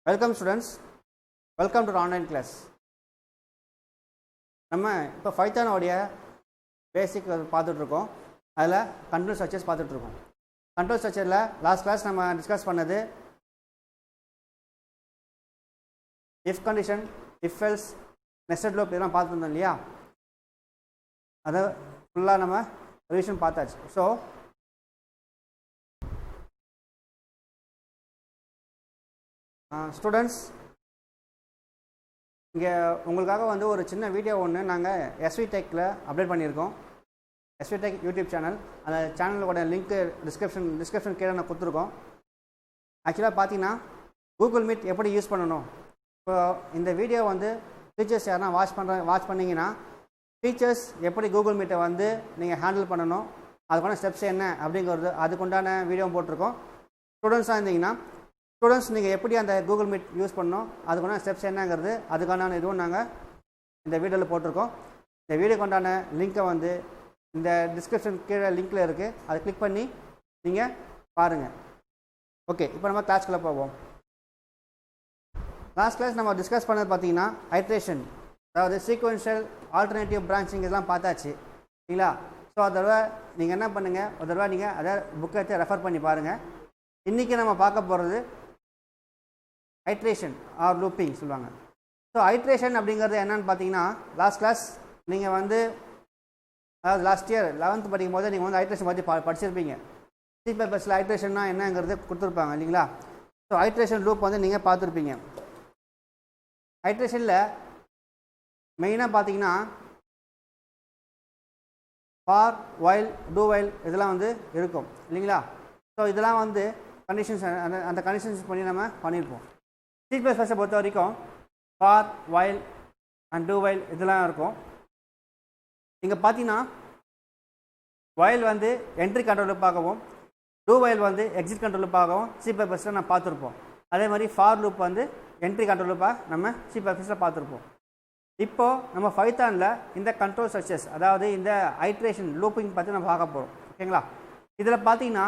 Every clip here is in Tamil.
Welcome students, welcome to online class. நம்ம இப்போ பைத்தானோடைய பேசிக் பார்த்துட்ருக்கோம். அதில் கண்ட்ரோல் ஸ்ட்ரக்சர்ஸ் பார்த்துட்ருக்கோம். கண்ட்ரோல் ஸ்ட்ரக்சரில் லாஸ்ட் கிளாஸ் நம்ம டிஸ்கஸ் பண்ணது if condition, if else, nested loop இதெல்லாம் பார்த்துருந்தோம் இல்லையா? அதை ஃபுல்லாக நம்ம ரிவிஷன் பார்த்தாச்சு. ஸோ ஸ்டூடெண்ட்ஸ், இங்கே உங்களுக்காக வந்து ஒரு சின்ன வீடியோ ஒன்று நாங்கள் எஸ்வி டெக்கில் அப்டேட் பண்ணியிருக்கோம். எஸ்வி டெக் யூடியூப் சேனல், அந்த சேனலோட லிங்க்கு டிஸ்கிரிப்ஷன் கீழே நான் கொடுத்துருக்கோம். ஆக்சுவலாக பார்த்தீங்கன்னா கூகுள் மீட் எப்படி யூஸ் பண்ணணும், இப்போ இந்த வீடியோ வந்து டீச்சர்ஸ் யாருன்னா வாட்ச் பண்ணிங்கன்னா டீச்சர்ஸ் எப்படி கூகுள் மீட்டை வந்து நீங்கள் ஹேண்டில் பண்ணணும், அதுக்கான ஸ்டெப்ஸ் என்ன அப்படிங்கிறது அதுக்குண்டான வீடியோ போட்டிருக்கோம். ஸ்டூடெண்ட்ஸாக இருந்தீங்கன்னா ஸ்டூடெண்ட்ஸ் நீங்கள் எப்படி அந்த கூகுள் மீட் யூஸ் பண்ணணும், அதுக்கான ஸ்டெப்ஸ் என்னங்கிறது அதுக்கான இதுவும் நாங்கள் இந்த வீடியோவில் போட்டிருக்கோம். இந்த வீடியோ கொண்டான லிங்க்கை வந்து இந்த டிஸ்கிரிப்ஷன் கீழே லிங்க்கில் இருக்குது, அதை கிளிக் பண்ணி நீங்கள் பாருங்கள். ஓகே, இப்போ நம்ம கிளாஸ்க்குள்ளே போவோம். லாஸ்ட் கிளாஸ் நம்ம டிஸ்கஸ் பண்ணது பார்த்தீங்கன்னா ஐட்ரேஷன், அதாவது சீக்வென்ஷியல், ஆல்டர்னேட்டிவ் பிரான்ச்சிங் இதெல்லாம் பார்த்தாச்சு இல்லைங்களா? ஸோ ஒரு தடவை நீங்கள் என்ன பண்ணுங்கள், ஒரு தடவை நீங்கள் அதை புக்கை எடுத்து ரெஃபர் பண்ணி பாருங்கள். இன்றைக்கி நம்ம பார்க்க போகிறது ஐட்ரேஷன் ஆர் லூப்பிங் சொல்லுவாங்க. ஸோ ஐட்ரேஷன் அப்படிங்கிறது என்னென்னு பார்த்தீங்கன்னா, லாஸ்ட் கிளாஸ் நீங்கள் வந்து அதாவது லாஸ்ட் இயர் 11th படிக்கும் போது நீங்கள் வந்து ஐட்ரேஷன் பற்றி படிச்சிருப்பீங்க. சி பேப்பர்ஸில் ஐட்ரேஷன்னா என்னங்கிறது கொடுத்துருப்பாங்க இல்லைங்களா? ஸோ ஐட்ரேஷன் லூப் வந்து நீங்கள் பார்த்துருப்பீங்க. ஐட்ரேஷனில் மெயினாக பார்த்தீங்கன்னா ஃபார், வைல், டூ வைல் இதெல்லாம் வந்து இருக்கும் இல்லைங்களா? ஸோ இதெல்லாம் வந்து கண்டிஷன்ஸ், அந்த கண்டிஷன்ஸ் பண்ணி நம்ம பண்ணியிருப்போம். சி ப்ளஸ் ப்ளஸை பொறுத்த வரைக்கும் for, while and two while இதெல்லாம் இருக்கும். இங்கே பார்த்தீங்கன்னா வைல் வந்து என்ட்ரி கண்ட்ரோல் லூப்பாகவும், டூ வைல் வந்து எக்ஸிட் கண்ட்ரோல் லூப்பாகவும் சி ப்ளஸில் நம்ம பார்த்துருப்போம். அதே மாதிரி ஃபார் லூப் வந்து என்ட்ரி கண்ட்ரோல் லூப்பாக நம்ம சி ப்ளஸில் பார்த்துருப்போம். இப்போது நம்ம பைத்தானில் இந்த கண்ட்ரோல் ஸ்ட்ரக்சர்ஸ், அதாவது இந்த ஐட்ரேஷன் லூப்பிங் பற்றி நம்ம பார்க்க போகிறோம். ஓகேங்களா? இதில் பார்த்தீங்கன்னா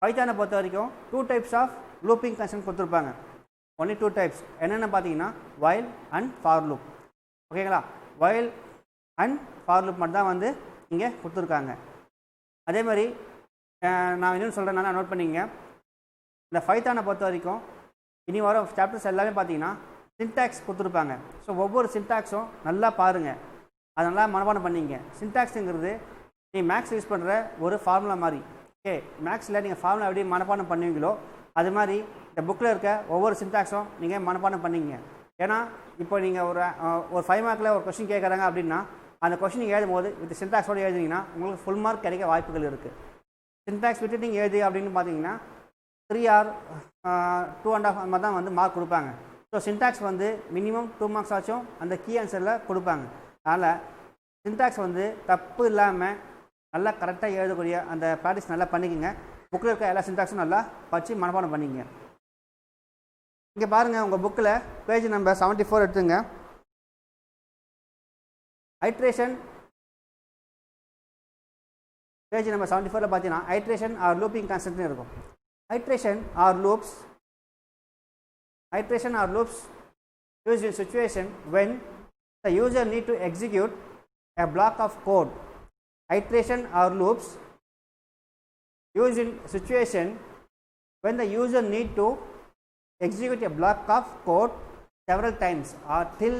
பைத்தானை பொறுத்த வரைக்கும் 2 types ஆஃப் லூப்பிங் கன்ஸ்ட்ரக்ட் கொடுத்துருப்பாங்க. Only 2 types. என்னென்ன பார்த்தீங்கன்னா வைல் அண்ட் ஃபார் லூப். ஓகேங்களா? வைல் அண்ட் ஃபார் லூப் மட்டும் தான் வந்து இங்கே கொடுத்துருக்காங்க. அதே மாதிரி நான் இன்னும் சொல்கிறேன், நோட் பண்ணிங்க. இந்த பைத்தானை பொறுத்த வரைக்கும் இனி வர சாப்டர்ஸ் எல்லாமே பார்த்தீங்கன்னா சின்டாக்ஸ் கொடுத்துருப்பாங்க. ஸோ ஒவ்வொரு சின்டாக்ஸும் நல்லா பாருங்கள், அதை நல்லா மனப்பாடம் பண்ணிங்க. சின்டாக்ஸுங்கிறது நீ மேக்ஸ் யூஸ் பண்ணுற ஒரு ஃபார்முலா மாதிரி. ஓகே, மேக்ஸில் நீங்கள் ஃபார்முலா எப்படி மனப்பாடம் பண்ணுவீங்களோ அது மாதிரி இந்த புக்கில் இருக்க ஒவ்வொரு சின்டாக்ஸும் நீங்கள் மனப்பாடம் பண்ணிங்க. ஏன்னா இப்போ நீங்கள் ஒரு 5 மார்க்கில் ஒரு கொஸ்டின் கேட்குறாங்க அப்படின்னா அந்த கொஸ்டின் எழுதும் போது வித் சின்டாக்ஸோடு எழுதிங்கன்னா உங்களுக்கு ஃபுல் மார்க் கிடைக்க வாய்ப்புகள் இருக்குது. சின்டாக்ஸ் விட்டு நீங்கள் எழுதி அப்படின்னு பார்த்தீங்கன்னா 3 or 2.5 மாதிரி தான் வந்து மார்க் கொடுப்பாங்க. ஸோ சின்டாக்ஸ் வந்து மினிமம் 2 மார்க்ஸ் ஆச்சும் அந்த கீ ஆன்சரில் கொடுப்பாங்க. அதனால் சின்டாக்ஸ் வந்து தப்பு இல்லாமல் நல்லா கரெக்டாக எழுதக்கூடிய அந்த ப்ராக்டிஸ் நல்லா பண்ணிக்கோங்க. புக்கில் இருக்க எல்லா சின்டாக்ஸும் நல்லா படித்து மனப்பாடம் பண்ணிக்கங்க. இங்கே பாருங்கள், உங்கள் புக்கில் பேஜ் நம்பர் 74 எடுத்துங்க. ஐட்ரேஷன் பேஜ் நம்பர் 74 பார்த்தீங்கன்னா ஐட்ரேஷன் ஆர் லூப்பிங் கான்ஸ்டன்ட்னு இருக்கும். Iteration or loops used in situation when the user need to execute a block of code. Iteration or loops used in situation when the user need to execute a block of code several times or till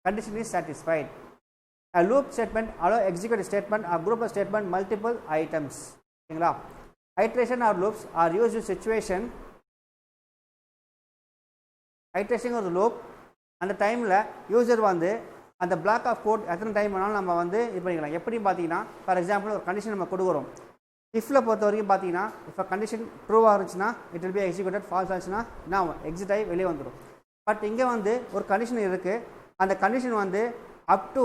condition is satisfied. A loop statement allow execute a statement or group of statement multiple items. ஓகேங்களா? Iteration or loops are used in situation, iteration ஒரு லூப், அந்த டைமில் யூசர் வந்து அந்த பிளாக் ஆஃப் கோட் எத்தனை டைம் வேணாலும் நம்ம வந்து இது பண்ணிக்கலாம். எப்படி பார்த்தீங்கன்னா, ஃபார் எக்ஸாம்பிள் ஒரு கண்டிஷன் நம்ம கொடுக்குறோம். இஃப்பில் பொறுத்த வரைக்கும் பார்த்தீங்கன்னா இப்போ கண்டிஷன் ட்ரூவாக இருந்துச்சுன்னா it will be executed, false ஆச்சுன்னா நான் எக்ஸிட் ஆகி வெளியே வந்துடும். பட் இங்கே வந்து ஒரு கண்டிஷன் இருக்குது, அந்த கண்டிஷன் வந்து அப் டு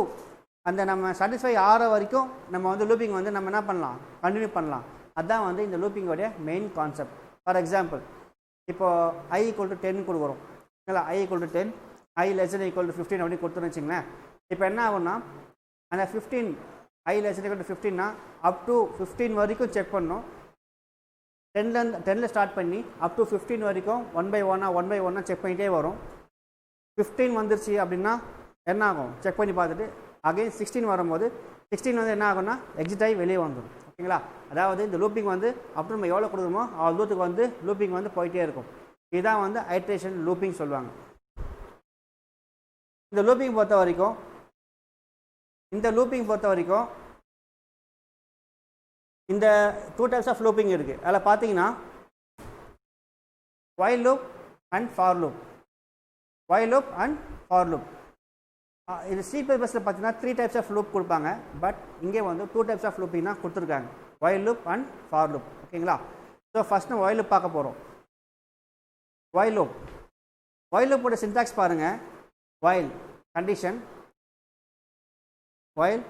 அந்த நம்ம சாட்டிஸ்ஃபை ஆகிற வரைக்கும் நம்ம வந்து லூப்பிங் வந்து நம்ம என்ன பண்ணலாம், கண்டினியூ பண்ணலாம். அதுதான் வந்து இந்த லூப்பிங்கோடைய மெயின் கான்செப்ட். ஃபார் எக்ஸாம்பிள் இப்போது i = 10 கொடுக்குறோம். இல்லை i = 10, i <= 15 அப்படின்னு கொடுத்துன்னு வச்சுங்களேன். இப்போ என்ன ஆகும்னா அந்த 15 i <= 15னா அப் டு 15 வரைக்கும் செக் பண்ணணும். 10ல் ஸ்டார்ட் பண்ணி அப் டு 15 வரைக்கும் 1 by 1 செக் பண்ணிகிட்டே வரும். 15 வந்துருச்சு அப்படின்னா என்ன ஆகும் செக் பண்ணி பார்த்துட்டு அகைன் 16 வரும்போது 16 வந்து என்ன ஆகும்னா எக்ஸிட் ஆகி வெளியே வந்துடும். ஓகேங்களா, அதாவது இந்த லூப்பிங் வந்து அப்புறம் நம்ம எவ்வளோ கொடுக்குறோமோ அவ்வளோ தூரத்துக்கு வந்து லூப்பிங் வந்து போயிட்டே இருக்கும். இதுதான் வந்து ஐட்ரேஷன் லூப்பிங் சொல்லுவாங்க. இந்த லூப்பிங் பொறுத்த வரைக்கும் இந்த 2 டைப்ஸ் ஆஃப் லூப்பிங் இருக்குது. அதில் பார்த்தீங்கன்னா while loop and for loop. இது C++ல் பார்த்தீங்கன்னா 3 டைப்ஸ் ஆஃப் லூப் கொடுப்பாங்க. பட் இங்கே வந்து 2 டைப்ஸ் ஆஃப் லூப்பிங் தான் கொடுத்துருக்காங்க, while loop and for loop. ஓகேங்களா, ஸோ ஃபஸ்ட்டு while loop பார்க்க போகிறோம். while loop சின்டாக்ஸ் பாருங்கள். while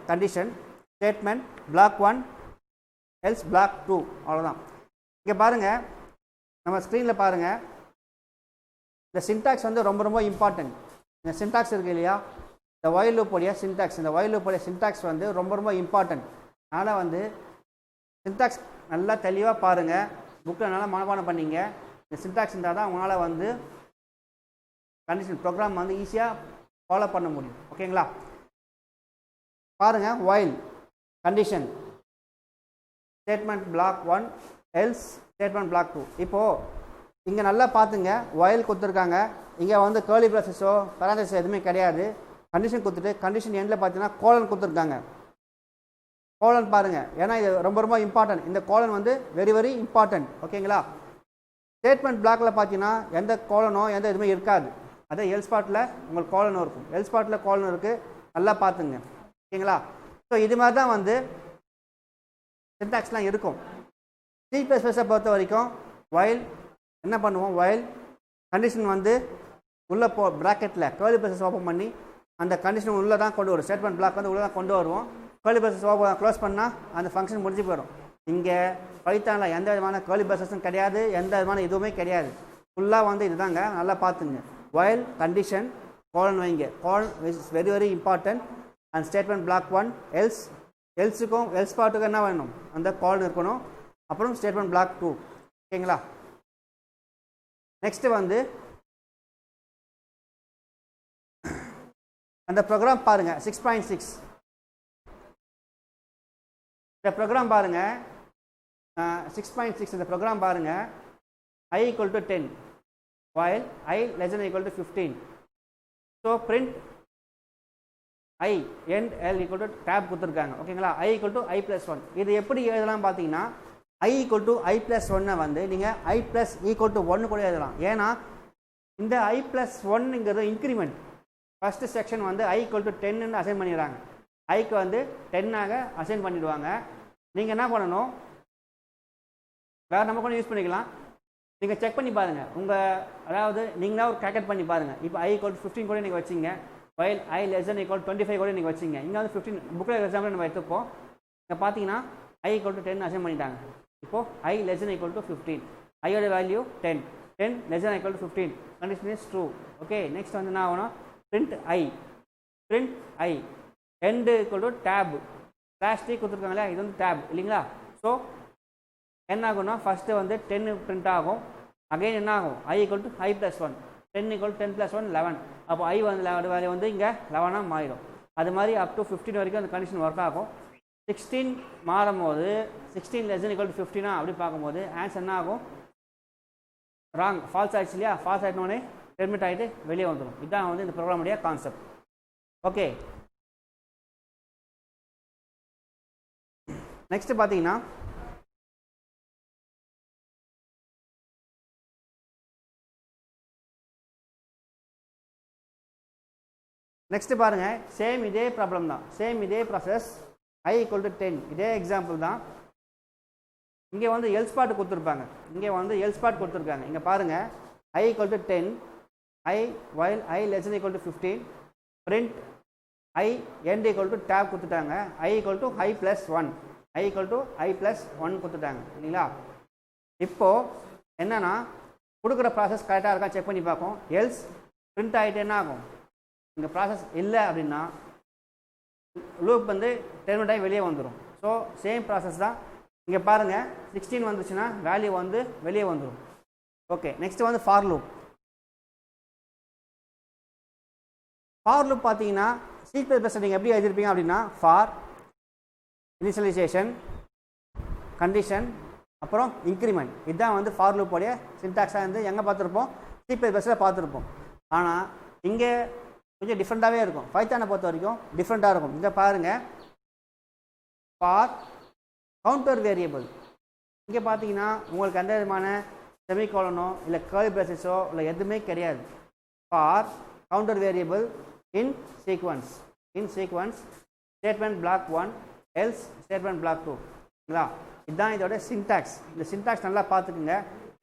condition statement block 1 else block 2 அவ்வளோதான். இங்கே பாருங்கள், நம்ம ஸ்க்ரீனில் பாருங்கள், இந்த சின்டாக்ஸ் வந்து ரொம்ப ரொம்ப இம்பார்ட்டன்ட். இந்த சின்டாக்ஸ் இருக்குது இல்லையா, இந்த while loop உடைய சின்டாக்ஸ் வந்து ரொம்ப ரொம்ப இம்பார்ட்டன்ட். அதனால் வந்து சின்டாக்ஸ் நல்லா தெளிவாக பாருங்கள், புக்கில் நல்லா மனப்பாடம் பண்ணிங்க. இந்த சின்டாக்ஸ் இருந்தால் தான் உங்களால் வந்து கண்டிஷன் ப்ரோக்ராம் வந்து ஈஸியாக ஃபாலோ பண்ண முடியும். ஓகேங்களா, பாருங்கள், while condition statement block 1 else statement block 2. இப்போது இங்கே நல்லா பார்த்துங்க, while கொடுத்துருக்காங்க, இங்கே வந்து கேர்லி ப்ராசஸோ பேரந்தசிஸோ எதுவுமே கிடையாது. கண்டிஷன் கொடுத்துட்டு கண்டிஷன் எண்டில் பார்த்தீங்கன்னா கோலன் கொடுத்துருக்காங்க. கோலன் பாருங்கள், ஏன்னா இது ரொம்ப ரொம்ப இம்பார்ட்டன்ட். இந்த கோலன் வந்து வெரி வெரி இம்பார்ட்டன்ட். ஓகேங்களா, ஸ்டேட்மெண்ட் பிளாக்கில் பார்த்தீங்கன்னா எந்த கோலனோ எந்த எதுவுமே இருக்காது. அதே எல் ஸ்பாட்டில் உங்களுக்கு கோலனும் இருக்கும். எல் ஸ்பாட்டில் கோலன் இருக்குது, நல்லா பார்த்துங்க. ஓகேங்களா, ஸோ இது மாதிரி தான் வந்து சின்டாக்ஸ்லாம் இருக்கும். C++-ஐ பொறுத்த வரைக்கும் while என்ன பண்ணுவோம், while கண்டிஷன் வந்து உள்ளே ப்ராக்கெட்டில் கேர்லி ப்ராசஸ் ஓப்பன் பண்ணி அந்த கண்டிஷன் உள்ளே தான் கொண்டு வரும். ஸ்டேட்மெண்ட் பிளாக் வந்து உள்ளே தான் கொண்டு வருவோம். கேர்லி ப்ராசஸ் க்ளோஸ் பண்ணால் அந்த ஃபங்க்ஷன் முடிஞ்சு போயிடும். இங்கே பைத்தானில் எந்த விதமான கேர்லி ப்ராசஸும் கிடையாது, எந்த விதமான இதுவுமே கிடையாது. ஃபுல்லாக வந்து இதுதாங்க, நல்லா பார்த்துங்க. while condition கோலன் வைங்க, colon is very very important. And statement block 1 எல்ஸுக்கும் எல்ஸ் பார்ட்டுக்கும் என்ன வேணும், அந்த கோலன் இருக்கணும். அப்புறம் ஸ்டேட்மெண்ட் block 2. ஓகேங்களா, நெக்ஸ்ட்டு வந்து அந்த ப்ரோக்ராம் பாருங்கள். 6.6 இந்த ப்ரோக்ராம் பாருங்கள். 6.6 இந்த ப்ரோக்ராம் பாருங்கள். I equal to 10 while I less than equal to 15. So print I end L equal to tab கொடுத்துருக்காங்க. ஓகேங்களா, I equal to I plus 1. இது எப்படி எழுதலாம் பார்த்தீங்கன்னா, I equal to I plus 1 வந்து நீங்கள் I plus equal to 1 கூட எழுதலாம். ஏன்னா இந்த I plus 1ங்கிறது இன்க்ரிமெண்ட். ஃபஸ்ட்டு செக்ஷன் வந்து I equal to 10ன்னு அசைன் பண்ணிடுறாங்க. ஐக்கு வந்து 10ஆக அசைன் பண்ணிடுவாங்க. நீங்கள் என்ன பண்ணணும், வேறு நம்ம கூட யூஸ் பண்ணிக்கலாம். நீங்கள் செக் பண்ணி பாருங்கள், அதாவது நீங்களாக ஒரு கேல்குலேட் பண்ணி பாருங்கள். இப்போ I equal to 15 கூட நீங்கள் வச்சிங்க, while I less than equal to 25 கூட நீங்கள் வச்சிங்க. இங்கே வந்து 15 புக்கில் எக்ஸாம்பிள் நம்ம எடுத்துப்போம். இங்கே பார்த்தீங்கன்னா I equal to 10 அசைன் பண்ணிட்டாங்க. இப்போது I less than equal to 15, ஐயோட value 10 less than equal to 15, condition is true. Okay, next வந்து என்ன ஆகணும், print I end equal to tab /t கொடுத்துருக்காங்களா, இது வந்து டேப் இல்லைங்களா. ஸோ என்ன ஆகும்னா ஃபஸ்ட்டு வந்து 10 பிரிண்ட் ஆகும். அகைன் என்ன ஆகும், I equal to I plus 1, 10 equal to 10 plus 1 11. அப்போ I வந்து வேல்யூ வந்து இங்கே 11ஆக மாறிடும். அது மாதிரி அப் டு 15 வரைக்கும் அந்த கண்டிஷன் ஒர்க் ஆகும். 16 மாறும்போது 16 less than equal to 15 அப்படி பார்க்கும்போது ஆன்சர் என்ன ஆகும், ராங், ஃபால்ஸ் ஆகிடுச்சு இல்லையா. ஃபால்ஸ் ஆகிட்டோன்னே டெர்மினேட் ஆகிட்டு வெளியே வந்துடும். இதுதான் வந்து இந்த ப்ரோக்ராமுடைய கான்செப்ட். ஓகே, நெக்ஸ்ட் பார்த்தீங்கன்னா நெக்ஸ்ட் பாருங்க, சேம் இதே ப்ராப்ளம் தான், சேம் இதே ப்ராசஸ். I equal to 10 இதே எக்ஸாம்பிள் தான். இங்கே வந்து எல்ஸ் பார்ட் கொடுத்துருப்பாங்க, இங்கே பாருங்க, I equal to 10 while I less than equal to 15, print I end equal to tab கொடுத்துட்டாங்க. I equal to I plus 1 கொடுத்துட்டாங்க இல்லைங்களா. இப்போது என்னன்னா கொடுக்குற ப்ராசஸ் கரெக்டாக இருக்கா செக் பண்ணி பார்ப்போம். எல்ஸ் பிரிண்ட் ஆகிட்டு என்ன ஆகும், இந்த ப்ராசஸ் இல்லை அப்படின்னா லூப் வந்து டெர்மினேட் ஆகி வெளியே வந்துடும். ஸோ சேம் ப்ராசஸ் தான். இங்கே பாருங்கள் 16 வந்துச்சுன்னா வேல்யூ வந்து வெளியே வந்துடும். ஓகே, நெக்ஸ்ட் வந்து ஃபார் லூப். ஃபார் லூப் பார்த்தீங்கன்னா C++ நீங்கள் எப்படி எழுதிருப்பீங்க அப்படின்னா ஃபார் இனிஷியலைசேஷன் கண்டிஷன் அப்புறம் இன்க்ரிமெண்ட், இதுதான் வந்து ஃபார் லூப்போடைய சின்டாக்ஸாக வந்து எங்கே பார்த்துருப்போம், C++ல பார்த்துருப்போம். ஆனால் இங்கே கொஞ்சம் டிஃப்ரெண்ட்டாகவே இருக்கும். பைத்தானை பொறுத்த வரைக்கும் டிஃப்ரெண்ட்டாக இருக்கும். இங்கே பாருங்கள் ஃபார் கவுண்டர் வேரியபிள். இங்கே பார்த்தீங்கன்னா உங்களுக்கு எந்த விதமான செமிகோலனோ இல்லை கர்லி பிரேசஸோ இல்லை எதுவுமே கிடையாது. For counter variable in sequence statement block 1 else statement block 2. இல்லைங்களா, இதுதான் இதோட சின்டாக்ஸ். இந்த சின்டாக்ஸ் நல்லா பார்த்துக்குங்க,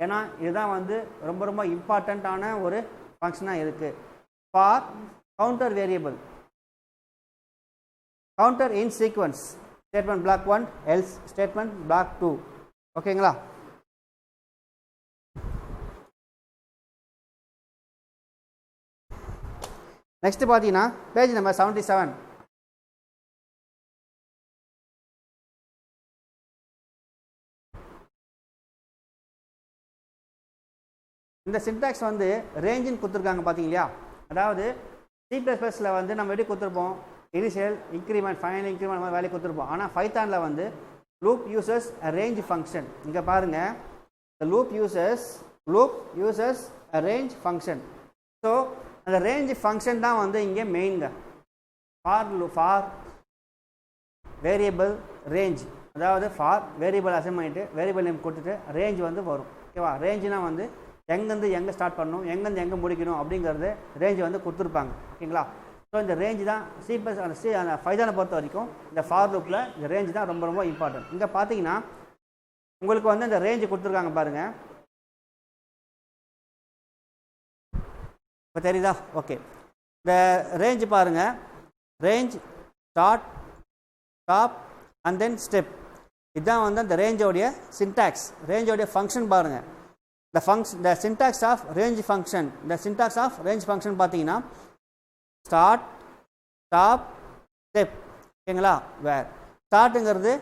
ஏன்னா இதுதான் வந்து ரொம்ப ரொம்ப இம்பார்ட்டண்ட்டான ஒரு ஃபங்க்ஷனாக இருக்குது. For counter variable counter in sequence statement block 1 else statement block 2. ஓகேங்களா, நெக்ஸ்ட் பார்த்தீங்கன்னா பேஜ் நம்பர் 77. இந்த சின்டாக்ஸ் வந்து ரேஞ்சுன்னு கொடுத்துருக்காங்க பார்த்தீங்களா. அதாவது C++ல வந்து நம்ம எப்படி கொடுத்துருப்போம், இனிஷியல் இன்க்ரிமெண்ட் ஃபைனல் இன்க்ரிமெண்ட் மாதிரி வேலையை கொடுத்துருப்போம். ஆனால் பைத்தானில் வந்து லூப் யூசஸ் ரேஞ்ச் ஃபங்க்ஷன். இங்கே பாருங்கள், the loop uses a range function. So அந்த ரேஞ்ச் ஃபங்க்ஷன் தான் வந்து இங்கே மெயின்ங்க. ஃபார் வேரியபிள் ரேஞ்ச், அதாவது ஃபார் வேரியபிள் அசைன் பண்ணிட்டு வேரியபிள் நேம் கொடுத்துட்டு ரேஞ்ச் வந்து வரும். ஓகேவா, ரேஞ்சுனா வந்து எங்கேருந்து எங்கே ஸ்டார்ட் பண்ணணும் எங்கேருந்து எங்கே முடிக்கணும் அப்படிங்கிறது ரேஞ்சு வந்து கொடுத்துருப்பாங்க. ஓகேங்களா, ஸோ இந்த ரேஞ்சு தான் அந்த பைத்தானை பொறுத்த வரைக்கும் இந்த ஃபார் லூப்பில் இந்த ரேஞ்சு தான் ரொம்ப ரொம்ப இம்பார்ட்டன்ட். இங்கே பார்த்தீங்கன்னா உங்களுக்கு வந்து இந்த ரேஞ்சு கொடுத்துருக்காங்க பாருங்கள், இப்போ தெரியுதா? ஓகே, இந்த ரேஞ்சு பாருங்கள், range start stop and then step. இதுதான் வந்து அந்த ரேஞ்சோடைய சின்டாக்ஸ். ரேஞ்சோடைய ஃபங்க்ஷன் பாருங்கள், the syntax of range function. The syntax of range function பார்த்தீங்கன்னா ஸ்டார்ட் ஸ்டாப் ஸ்டெப். ஓகேங்களா, வேர் ஸ்டார்ட்டுங்கிறது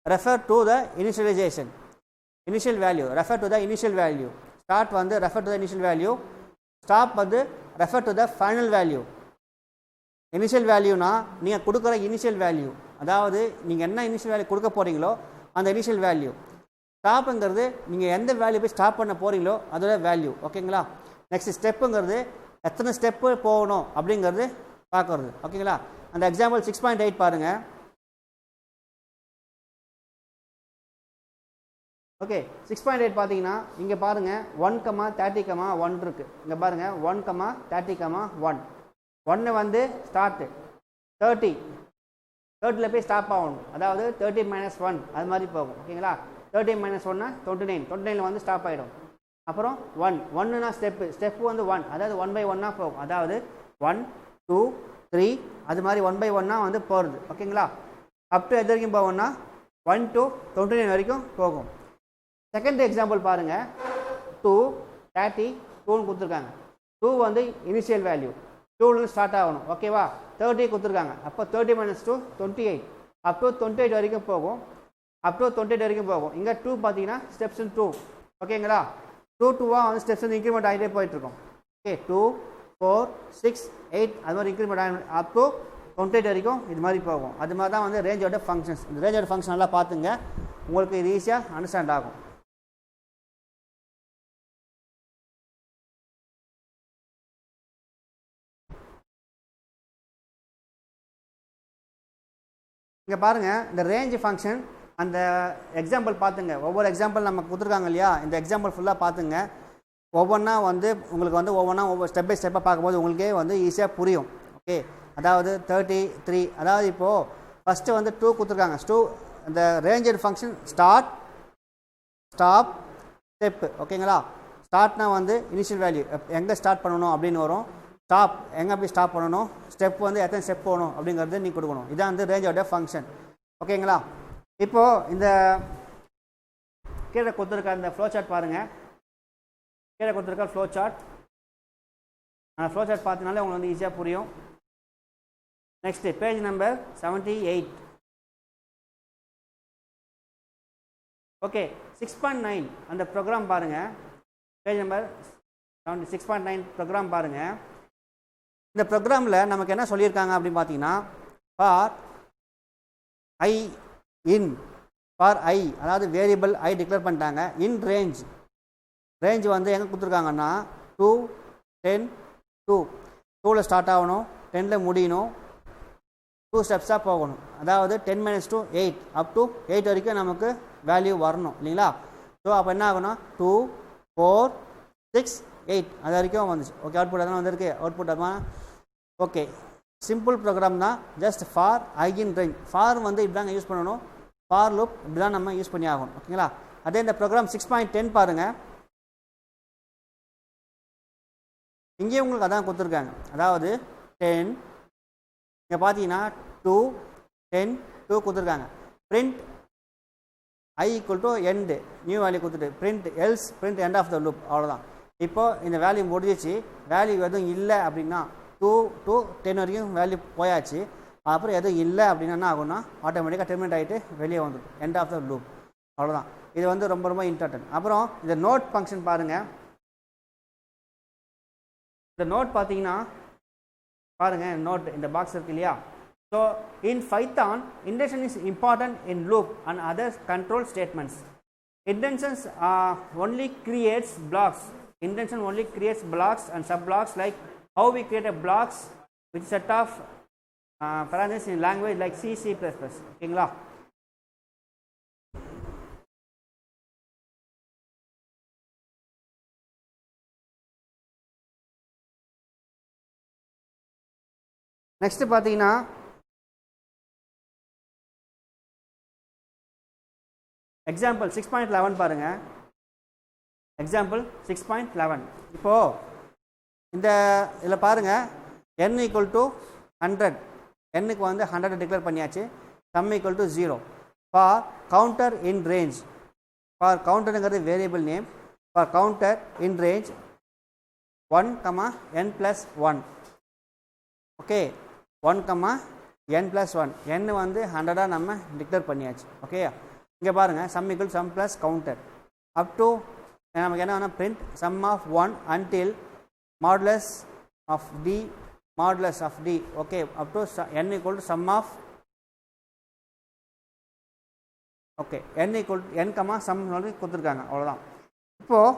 refer to the initial value, refer to the initial value. Start வந்து refer to the initial value, stop வந்து refer to the final value. Initial வேல்யூனா நீங்கள் கொடுக்குற இனிஷியல் வேல்யூ, அதாவது நீங்கள் என்ன இனிஷியல் வேல்யூ கொடுக்க போகிறீங்களோ அந்த இனிஷியல் வேல்யூ. ஸ்டாப்புங்கிறது நீங்கள் எந்த வேல்யூ போய் ஸ்டாப் பண்ண போகிறீங்களோ அதோட வேல்யூ. ஓகேங்களா, நெக்ஸ்ட் ஸ்டெப்புங்கிறது எத்தனை ஸ்டெப்பு போகணும் அப்படிங்கிறது பார்க்குறது. ஓகேங்களா, அந்த எக்ஸாம்பிள் 6.8 பாருங்கள். ஓகே, 6.8 பார்த்தீங்கன்னா இங்கே பாருங்கள் 1,30,1 இருக்குது. இங்கே பாருங்கள் 1,30,1. 1 வந்து ஸ்டார்ட்டு, 30ல் போய் ஸ்டாப் ஆகணும், அதாவது 30 - 1 அது மாதிரி போகும். ஓகேங்களா, 30 - 1 29 வந்து ஸ்டாப் ஆகிடும். அப்புறம் 1னா ஸ்டெப்பு வந்து 1, அதாவது 1/1 போகும், அதாவது 1 2 3 அது மாதிரி 1/1 வந்து போகிறது. ஓகேங்களா, அப் டு எது வரைக்கும் போகும்னா 1 to 29 வரைக்கும் போகும். செகண்ட் எக்ஸாம்பிள் பாருங்கள், 2 32ன்னு கொடுத்துருக்காங்க. 2 வந்து இனிஷியல் வேல்யூ, 2லேருந்து ஸ்டார்ட் ஆகணும். ஓகேவா, 30 கொடுத்துருக்காங்க, அப்போ 30 - 2 28, அப் டு 28 வரைக்கும் போகும். அப் டு 28 வரைக்கும் போகும். இங்கே 2 பார்த்தீங்கன்னா ஸ்டெப்ஸ் 2. ஓகேங்களா, 2 வந்து ஸ்டெப்ஸ் வந்து இன்க்ரிமெண்ட் ஆகிட்டே போயிட்டுருக்கோம். ஓகே, 2 4 6 8 அது மாதிரி இன்க்ரிமெண்ட் ஆகி அப் டு 28 வரைக்கும் இது மாதிரி போகும். அது மாதிரி தான் வந்து ரேஞ்சோட ஃபங்க்ஷன்ஸ். இந்த ரேஞ்சோட ஃபங்க்ஷன் நல்லா பார்த்துங்க, உங்களுக்கு இது ஈஸியாக அண்டர்ஸ்டாண்ட் ஆகும். இங்கே பாருங்கள், இந்த ரேஞ்ச் ஃபங்க்ஷன் அந்த எக்ஸாம்பிள் பார்த்துங்க. ஒவ்வொரு எக்ஸாம்பிள் நம்ம கொடுத்துருக்காங்க இல்லையா, இந்த எக்ஸாம்பிள் ஃபுல்லாக பார்த்துங்க. ஒவ்வொன்றா வந்து உங்களுக்கு வந்து ஒவ்வொரு ஸ்டெப் பை ஸ்டெப்பாக பார்க்கும்போது உங்களுக்கே வந்து ஈஸியாக புரியும். ஓகே, அதாவது 33, அதாவது இப்போது ஃபஸ்ட்டு வந்து 2 கொடுத்துருக்காங்க. இந்த ranger function start stop step. ஓகேங்களா, ஸ்டார்ட்னா வந்து இனிஷியல் வேல்யூ எங்கே ஸ்டார்ட் பண்ணணும் அப்படின்னு வரும், ஸ்டாப் எங்கே போய் ஸ்டாப் பண்ணணும், ஸ்டெப் வந்து எத்தனை ஸ்டெப் போகணும் அப்படிங்கிறது நீ கொடுக்கணும். இதான் வந்து ரேஞ்சோட ஃபங்க்ஷன். ஓகேங்களா, இப்போது இந்த கீழே கொடுத்துருக்க இந்த ஃப்ளோ சார்ட் பாருங்கள். கீழே கொடுத்துருக்க ஃப்ளோ சார்ட், அந்த ஃப்ளோ சார்ட் பார்த்தீங்கனாலே உங்களுக்கு வந்து ஈஸியாக புரியும். Next page number 78. ஓகே 6.9 அந்த ப்ரோக்ராம் பாருங்கள், பேஜ் நம்பர் 6.9 ப்ரோக்ராம் பாருங்கள். இந்த ப்ரோக்ராமில் நமக்கு என்ன சொல்லியிருக்காங்க அப்படின்னு பார்த்தீங்கன்னா, for I in, for I அதாவது வேரியபிள் ஐ டிக்ளேர் பண்ணிட்டாங்க. இன் ரேஞ்ச் வந்து எங்கே கொடுத்துருக்காங்கன்னா 2, 10, 2 2ல் ஸ்டார்ட் ஆகணும், 10ல் முடியணும், 2 ஸ்டெப்ஸாக போகணும். அதாவது 10 - 2 8 அப் டு 8 வரைக்கும் நமக்கு வேல்யூ வரணும் இல்லைங்களா. ஸோ அப்போ என்ன ஆகணும் 2, 4, 6, 8 அது வரைக்கும் வந்துச்சு. ஓகே, அவுட்புட் அதெல்லாம் வந்திருக்கு. அவுட்புட் அதான் ஓகே. சிம்பிள் ப்ரோக்ராம் தான். Just for I in range. For வந்து இப்படி தாங்க யூஸ் பண்ணணும். ஃபார் லூப் இப்படி தான் நம்ம யூஸ் பண்ணி ஆகணும். ஓகேங்களா. அதே இந்த ப்ரோக்ராம் 6.10 பாருங்கள். இங்கேயும் உங்களுக்கு அதான் கொடுத்துருக்காங்க. அதாவது 10 இங்கே பார்த்தீங்கன்னா 2, 10, 2 கொடுத்துருக்காங்க. Print I equal to end, new value கொடுத்துட்டு print else print end of the loop. அவ்வளோதான். இப்போது இந்த வேல்யூ முடிஞ்சிச்சு. வேல்யூ எதுவும் இல்லை அப்படின்னா 2 to 10 வரைக்கும் வேல்யூ போயாச்சு. அப்புறம் எதுவும் இல்லை அப்படின்னா என்ன ஆகும்னா ஆட்டோமேட்டிக்காக டெர்மினேட் ஆகிட்டு வெளியே வந்துடும். End of the loop. அவ்வளோதான். இது வந்து ரொம்ப ரொம்ப இம்பார்ட்டன்ட். அப்புறம் இந்த நோட் ஃபங்க்ஷன் பாருங்கள். இந்த நோட் பார்த்தீங்கன்னா பாருங்கள், நோட் இந்த பாக்ஸ் இருக்கு இல்லையா. So in Python indentation is important in loop and other control statements. Indentations only creates blocks. Intention only creates blocks and sub-blocks, like how we create a blocks with set of parentheses in language like C, C++. ஓகேங்களா. நெக்ஸ்ட் பார்த்தீங்கன்னா எக்ஸாம்பிள் 6.11 பாருங்கள். எக்ஸாம்பிள் 6.11. இப்போது இந்த இதில் பாருங்கள், n ஈக்குவல் டு 100, n-க்கு வந்து 100 டிக்ளேர் பண்ணியாச்சு. Sum equal to 0 for counter in range. For கவுண்டருங்கிறது variable name. For counter in range 1, n+1. Okay, 1, n+1. n வந்து 100 நம்ம டிக்ளேர் பண்ணியாச்சு. ஓகே, இங்கே பாருங்கள், sum equal sum plus counter up to நமக்கு என்ன வேணால் print sum of 1 until modulus of d. Okay, up to n equal to sum of okay n equal to n, sum கொடுத்துருக்காங்க. அவ்வளோதான். இப்போது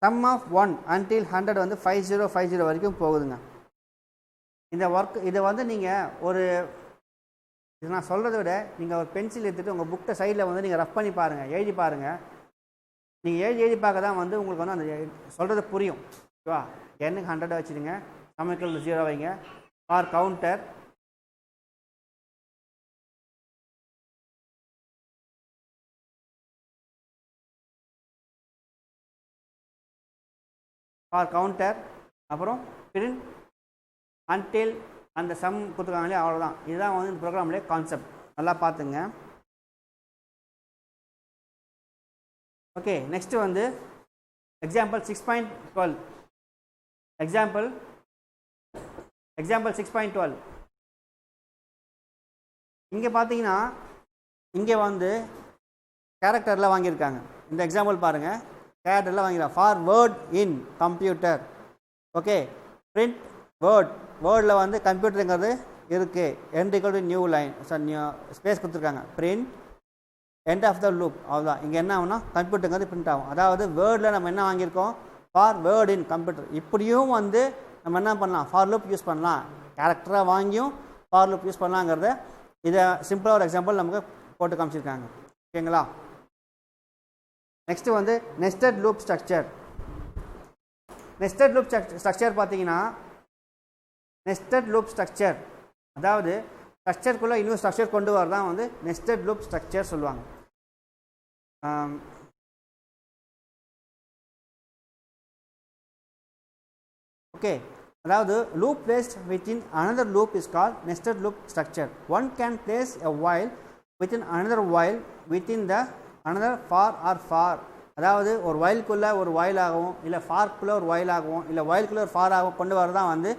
சம் ஆஃப் 1 until 100 வந்து 5050 வரைக்கும் போகுதுங்க. இந்த ஒர்க் இதை வந்து நீங்கள் ஒரு இது நான் சொல்கிறத விட நீங்கள் ஒரு பென்சில் எடுத்துகிட்டு உங்கள் புக்கை சைடில் வந்து நீங்கள் ரஃப் பண்ணி பாருங்கள், எழுதி பாருங்கள். நீங்கள் எழுதி பார்க்க தான் வந்து உங்களுக்கு வந்து அந்த சொல்கிறது புரியும். ஓகேவா. n-க்கு 100 வச்சுடுங்க, சம் ஈக்குவல் டு 0 வைங்க. ஃபார் கவுண்டர் அப்புறம் பிரிண்ட் அன்டில் அந்த சம் கொடுத்துருக்காங்களே, அவ்வளோதான். இதுதான் வந்து இந்த ப்ரோக்ராம்லேயே கான்செப்ட். நல்லா பார்த்துங்க. ஓகே, நெக்ஸ்ட் வந்து எக்ஸாம்பிள் 6.12. எக்ஸாம்பிள் 6.12. இங்கே பார்த்தீங்கன்னா இங்கே வந்து கேரக்டரில் வாங்கியிருக்காங்க. இந்த எக்ஸாம்பிள் பாருங்கள், கேரக்டரில் வாங்கிக்கலாம். For word in computer. Okay, print வேர்டில் வந்து கம்ப்யூட்டருங்கிறது இருக்குது. End equal to new line, space கொடுத்துருக்காங்க. Print end of the loop. அவ்வளோதான். இங்கே என்ன ஆகும்னா கம்ப்யூட்டருங்கிறது பிரிண்ட் ஆகும். அதாவது வேர்டில் நம்ம என்ன வாங்கியிருக்கோம், ஃபார் வேர்ட் இன் கம்ப்யூட்டர். இப்படியும் வந்து நம்ம என்ன பண்ணலாம், ஃபார் லூப் யூஸ் பண்ணலாம். கேரக்டராக வாங்கியும் ஃபார் லூப் யூஸ் பண்ணலாங்கிறத இதை சிம்பிளாக ஒரு எக்ஸாம்பிள் நமக்கு போட்டு காமிச்சிருக்காங்க. ஓகேங்களா. நெக்ஸ்ட்டு வந்து nested loop structure. Nested loop structure பார்த்தீங்கன்னா நெஸ்டட் லூப் ஸ்ட்ரக்சர் அதாவது ஸ்ட்ரக்சருக்குள்ளே இன்னும் ஸ்ட்ரக்சர் கொண்டு வரதான் வந்து நெஸ்டட் லூப் ஸ்ட்ரக்சர் சொல்லுவாங்க. ஓகே, அதாவது loop placed within another loop is called nested loop structure. One can place a while within another while within the another for or for. அதாவது ஒரு whileக்குள்ளே ஒரு while ஆகவும், இல்லை ஃபார்க்குள்ளே ஒரு while ஆகவும், இல்லை whileக்குள்ளே ஒரு ஃபார் ஆகவும் கொண்டு வரதான் வந்து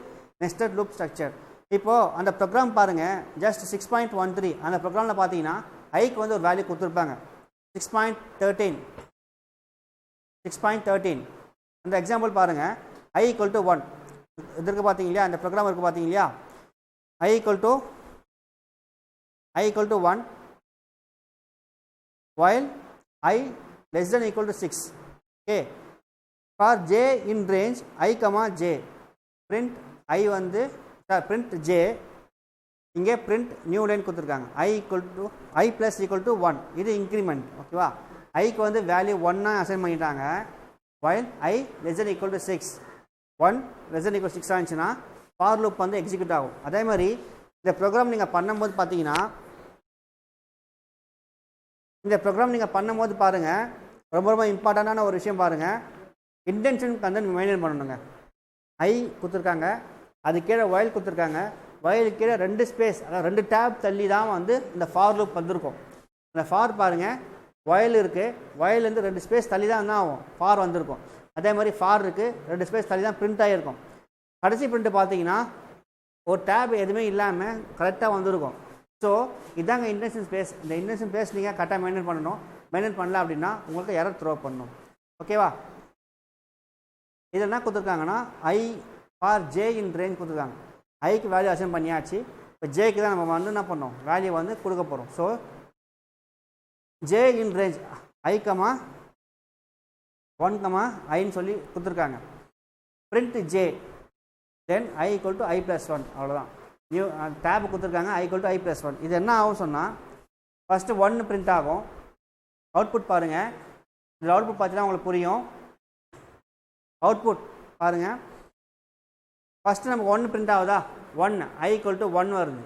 நெஸ்டட் லூப் ஸ்ட்ரக்சர். இப்போது அந்த ப்ரோக்ராம் பாருங்கள், ஜஸ்ட் 6.13 அந்த ப்ரோக்ராமில் பார்த்தீங்கன்னா ஐக்கு வந்து ஒரு வேல்யூ கொடுத்துருப்பாங்க 6.13 அந்த எக்ஸாம்பிள் பாருங்கள், I = 1 இது இருக்குது பார்த்தீங்க இல்லையா, அந்த ப்ரோக்ராம் இருக்குது பார்த்தீங்க இல்லையா, I = 1 while I <= 6. Okay, for j in range I, j print I வந்து print j, இங்கே print நியூ லைன் கொடுத்துருக்காங்க I plus = 1, இது இன்க்ரிமெண்ட். ஓகேவா, ஐக்கு வந்து வேல்யூ 1 அசைன் பண்ணிட்டாங்க. while I <= 6 1 <= 6 ஆச்சுன்னா ஃபார் லூப் வந்து எக்ஸிக்யூட் ஆகும். அதே மாதிரி இந்த ப்ரோக்ராம் நீங்கள் பண்ணும்போது பார்த்தீங்கன்னா, இந்த ப்ரோக்ராம் நீங்கள் பண்ணும்போது பாருங்கள், ரொம்ப ரொம்ப இம்பார்ட்டண்டான ஒரு விஷயம் பாருங்கள், இன்டென்ஷன் வந்து மெயின்டைன் பண்ணணுங்க. ஐ கொடுத்துருக்காங்க, அது கீழே வயல் கொடுத்துருக்காங்க, வயல் கீழே 2 ஸ்பேஸ், அதாவது 2 டேப் தள்ளி தான் வந்து இந்த ஃபார் லூப் வந்திருக்கும். இந்த ஃபார் பாருங்கள், வயல் இருக்குது, வயல்லேருந்து 2 ஸ்பேஸ் தள்ளி தான் என்ன ஆகும், ஃபார் வந்திருக்கும். அதே மாதிரி ஃபார் இருக்குது, 2 ஸ்பேஸ் தள்ளி தான் பிரிண்ட் ஆகிருக்கும். கடைசி பிரிண்ட்டு பார்த்தீங்கன்னா ஒரு டேப் எதுவுமே இல்லாமல் கரெக்டாக வந்திருக்கும். ஸோ இதாங்க இன்டென்ஷன் ஸ்பேஸ். இந்த இன்டென்ஷன் ஸ்பேஸ் நீங்கள் கரெக்டாக மெயின்டைன் பண்ணணும். மெயின்டைன் பண்ணல அப்படின்னா உங்களுக்கு எரர் த்ரோ பண்ணணும். ஓகேவா, இதில் என்ன கொடுத்துருக்காங்கன்னா I for J in range கொடுத்துருக்காங்க. ஐக்கு வேல்யூ அசைன் பண்ணியாச்சு. இப்போ ஜேக்கு தான் நம்ம வந்து என்ன பண்ணோம், வேல்யூ வந்து கொடுக்க போகிறோம். So J in range I, 1, ஐன்னு சொல்லி கொடுத்துருக்காங்க. Print J then I = I + 1, அவ்வளோதான். நியூ டேப் கொடுத்துருக்காங்க I = I + 1. இது என்ன ஆகும் சொன்னால், ஃபஸ்ட்டு 1 பிரிண்ட் ஆகும். அவுட்புட் பாருங்கள், இதில் அவுட்புட் பார்த்தீங்கன்னா உங்களுக்கு புரியும். அவுட்புட் பாருங்கள், ஃபஸ்ட்டு நமக்கு 1 பிரிண்ட் ஆகுதா, 1 I = 1 வருது,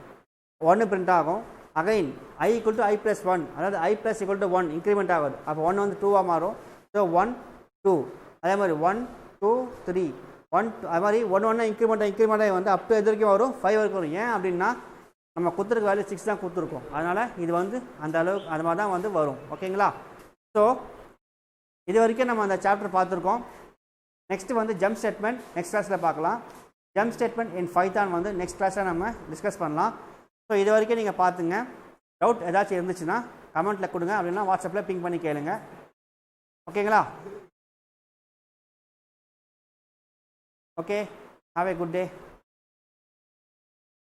1 பிரிண்ட் ஆகும். அகைன் I = I + 1, அதாவது I + = 1 இன்க்ரிமெண்ட் ஆகுது. அப்போ 1 வந்து 2 மாறும். ஸோ 1 2, அதே மாதிரி 1 2 3 1 அது மாதிரி 1 இன்க்ரிமெண்ட்டாக வந்து அப் டு எது வரைக்கும் வரும், 5 வரைக்கும் வரும். ஏன் அப்படின்னா நம்ம கொடுத்துருக்க வேல்யூ 6 தான் கொடுத்துருக்கோம். அதனால் இது வந்து அந்த அளவுக்கு அது மாதிரி தான் வந்து வரும். ஓகேங்களா, ஸோ இது வரைக்கும் நம்ம அந்த சாப்டர் பார்த்துருக்கோம். நெக்ஸ்ட்டு வந்து ஜம்ப் ஸ்டேட்மெண்ட் நெக்ஸ்ட் கிளாஸில் பார்க்கலாம். ஜம்ப் ஸ்டேட்மெண்ட் இன் பைத்தான் வந்து நெக்ஸ்ட் கிளாஸில் நம்ம டிஸ்கஸ் பண்ணலாம். ஸோ இது வரைக்கும் நீங்கள் பார்த்துங்க. டவுட் ஏதாச்சும் இருந்துச்சுன்னா கமெண்ட்டில் கொடுங்க, அப்படின்னா வாட்ஸ்அப்பில் பிங் பண்ணி கேளுங்க. ஓகேங்களா, okay, have a good day.